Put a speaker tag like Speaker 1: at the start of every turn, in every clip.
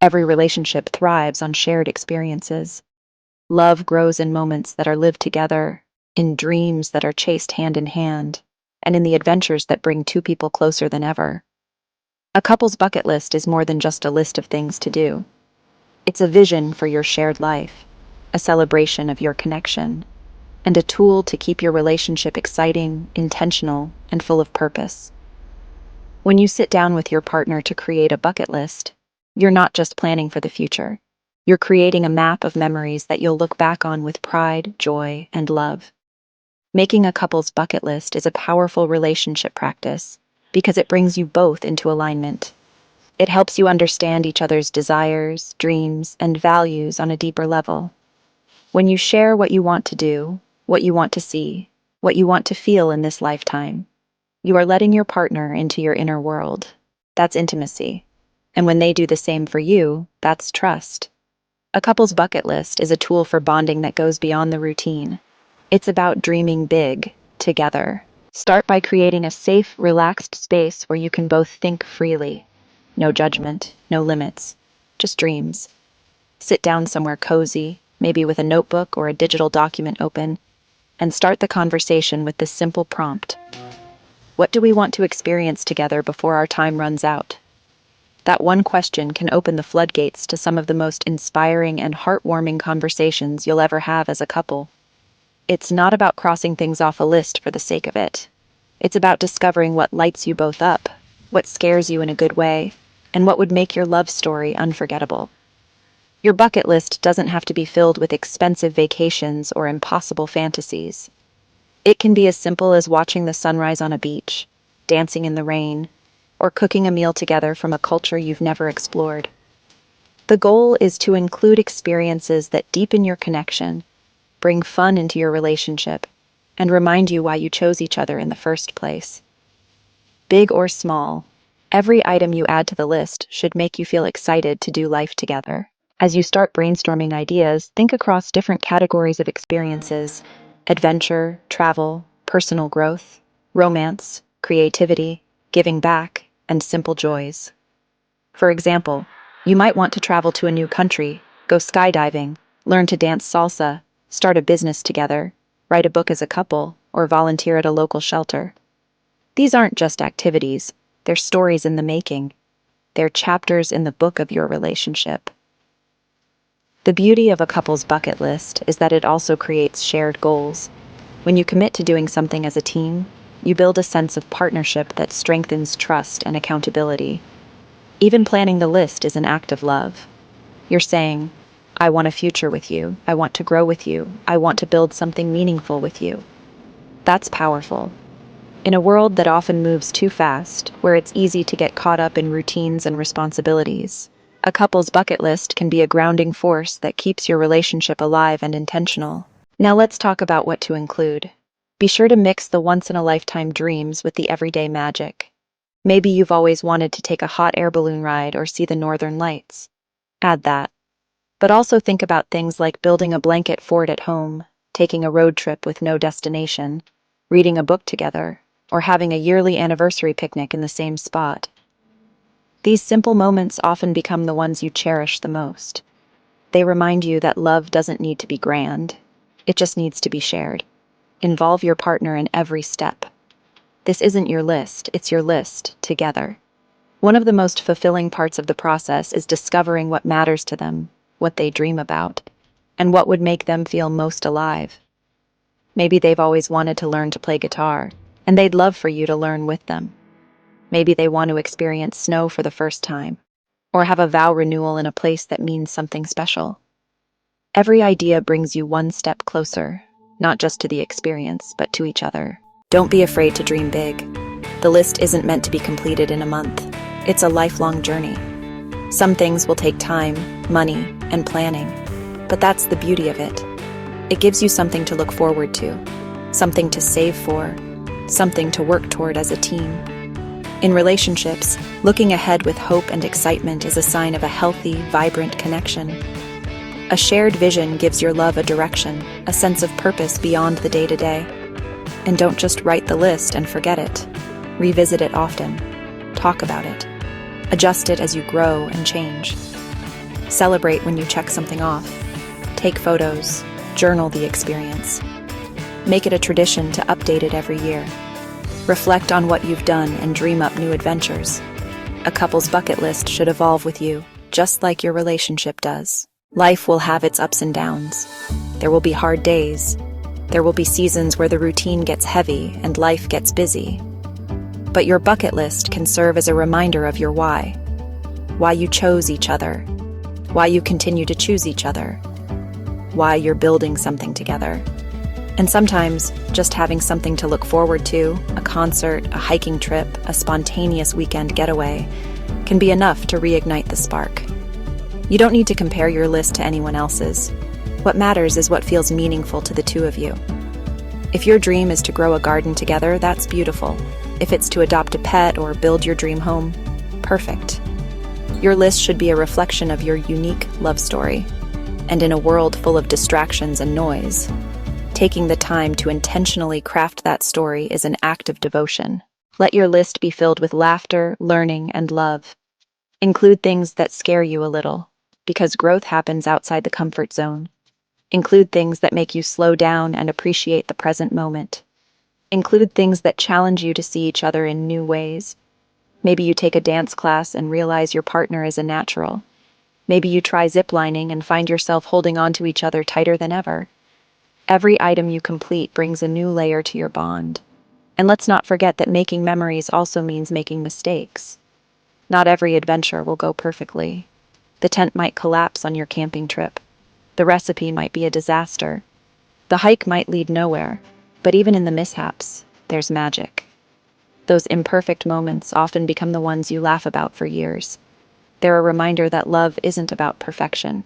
Speaker 1: Every relationship thrives on shared experiences. Love grows in moments that are lived together, in dreams that are chased hand in hand, and in the adventures that bring two people closer than ever. A couple's bucket list is more than just a list of things to do. It's a vision for your shared life, a celebration of your connection, and a tool to keep your relationship exciting, intentional, and full of purpose. When you sit down with your partner to create a bucket list, you're not just planning for the future. You're creating a map of memories that you'll look back on with pride, joy, and love. Making a couple's bucket list is a powerful relationship practice because it brings you both into alignment. It helps you understand each other's desires, dreams, and values on a deeper level. When you share what you want to do, what you want to see, what you want to feel in this lifetime, you are letting your partner into your inner world. That's intimacy. And when they do the same for you, that's trust. A couple's bucket list is a tool for bonding that goes beyond the routine. It's about dreaming big, together. Start by creating a safe, relaxed space where you can both think freely. No judgment, no limits, just dreams. Sit down somewhere cozy, maybe with a notebook or a digital document open, and start the conversation with this simple prompt. What do we want to experience together before our time runs out? That one question can open the floodgates to some of the most inspiring and heartwarming conversations you'll ever have as a couple. It's not about crossing things off a list for the sake of it. It's about discovering what lights you both up, what scares you in a good way, and what would make your love story unforgettable. Your bucket list doesn't have to be filled with expensive vacations or impossible fantasies. It can be as simple as watching the sunrise on a beach, dancing in the rain, or cooking a meal together from a culture you've never explored. The goal is to include experiences that deepen your connection, bring fun into your relationship, and remind you why you chose each other in the first place. Big or small, every item you add to the list should make you feel excited to do life together. As you start brainstorming ideas, think across different categories of experiences: adventure, travel, personal growth, romance, creativity, giving back, and simple joys. For example, you might want to travel to a new country, go skydiving, learn to dance salsa, start a business together, write a book as a couple, or volunteer at a local shelter. These aren't just activities, they're stories in the making. They're chapters in the book of your relationship. The beauty of a couple's bucket list is that it also creates shared goals. When you commit to doing something as a team, you build a sense of partnership that strengthens trust and accountability. Even planning the list is an act of love. You're saying, I want a future with you, I want to grow with you, I want to build something meaningful with you. That's powerful. In a world that often moves too fast, where it's easy to get caught up in routines and responsibilities, a couple's bucket list can be a grounding force that keeps your relationship alive and intentional. Now let's talk about what to include. Be sure to mix the once-in-a-lifetime dreams with the everyday magic. Maybe you've always wanted to take a hot air balloon ride or see the northern lights. Add that. But also think about things like building a blanket fort at home, taking a road trip with no destination, reading a book together, or having a yearly anniversary picnic in the same spot. These simple moments often become the ones you cherish the most. They remind you that love doesn't need to be grand. It just needs to be shared. Involve your partner in every step. This isn't your list, it's your list, together. One of the most fulfilling parts of the process is discovering what matters to them, what they dream about, and what would make them feel most alive. Maybe they've always wanted to learn to play guitar, and they'd love for you to learn with them. Maybe they want to experience snow for the first time, or have a vow renewal in a place that means something special. Every idea brings you one step closer, not just to the experience, but to each other. Don't be afraid to dream big. The list isn't meant to be completed in a month. It's a lifelong journey. Some things will take time, money, and planning, but that's the beauty of it. It gives you something to look forward to, something to save for, something to work toward as a team. In relationships, looking ahead with hope and excitement is a sign of a healthy, vibrant connection. A shared vision gives your love a direction, a sense of purpose beyond the day-to-day. And don't just write the list and forget it. Revisit it often. Talk about it. Adjust it as you grow and change. Celebrate when you check something off. Take photos, journal the experience. Make it a tradition to update it every year. Reflect on what you've done and dream up new adventures. A couple's bucket list should evolve with you, just like your relationship does. Life will have its ups and downs. There will be hard days. There will be seasons where the routine gets heavy and life gets busy. But your bucket list can serve as a reminder of your why. Why you chose each other. Why you continue to choose each other. Why you're building something together. And sometimes, just having something to look forward to, a concert, a hiking trip, a spontaneous weekend getaway, can be enough to reignite the spark. You don't need to compare your list to anyone else's. What matters is what feels meaningful to the two of you. If your dream is to grow a garden together, that's beautiful. If it's to adopt a pet or build your dream home, perfect. Your list should be a reflection of your unique love story. And in a world full of distractions and noise, taking the time to intentionally craft that story is an act of devotion. Let your list be filled with laughter, learning, and love. Include things that scare you a little, because growth happens outside the comfort zone. Include things that make you slow down and appreciate the present moment. Include things that challenge you to see each other in new ways. Maybe you take a dance class and realize your partner is a natural. Maybe you try ziplining and find yourself holding on to each other tighter than ever. Every item you complete brings a new layer to your bond. And let's not forget that making memories also means making mistakes. Not every adventure will go perfectly. The tent might collapse on your camping trip. The recipe might be a disaster. The hike might lead nowhere. But even in the mishaps, there's magic. Those imperfect moments often become the ones you laugh about for years. They're a reminder that love isn't about perfection.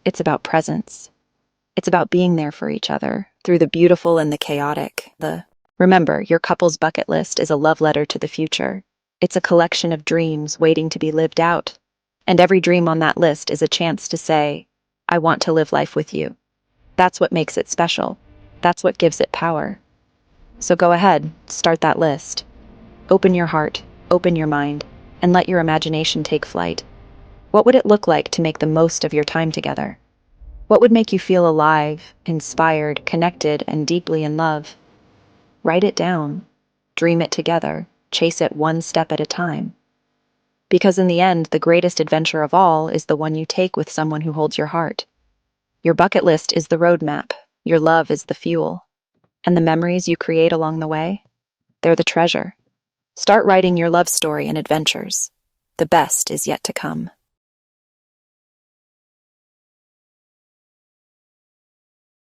Speaker 1: It's about presence. It's about being there for each other, through the beautiful and the chaotic. Remember, your couple's bucket list is a love letter to the future. It's a collection of dreams waiting to be lived out. And every dream on that list is a chance to say, I want to live life with you. That's what makes it special. That's what gives it power. So go ahead, start that list. Open your heart, open your mind, and let your imagination take flight. What would it look like to make the most of your time together? What would make you feel alive, inspired, connected, and deeply in love? Write it down. Dream it together. Chase it one step at a time. Because in the end, the greatest adventure of all is the one you take with someone who holds your heart. Your bucket list is the roadmap. Your love is the fuel. And the memories you create along the way, they're the treasure. Start writing your love story and adventures. The best is yet to come.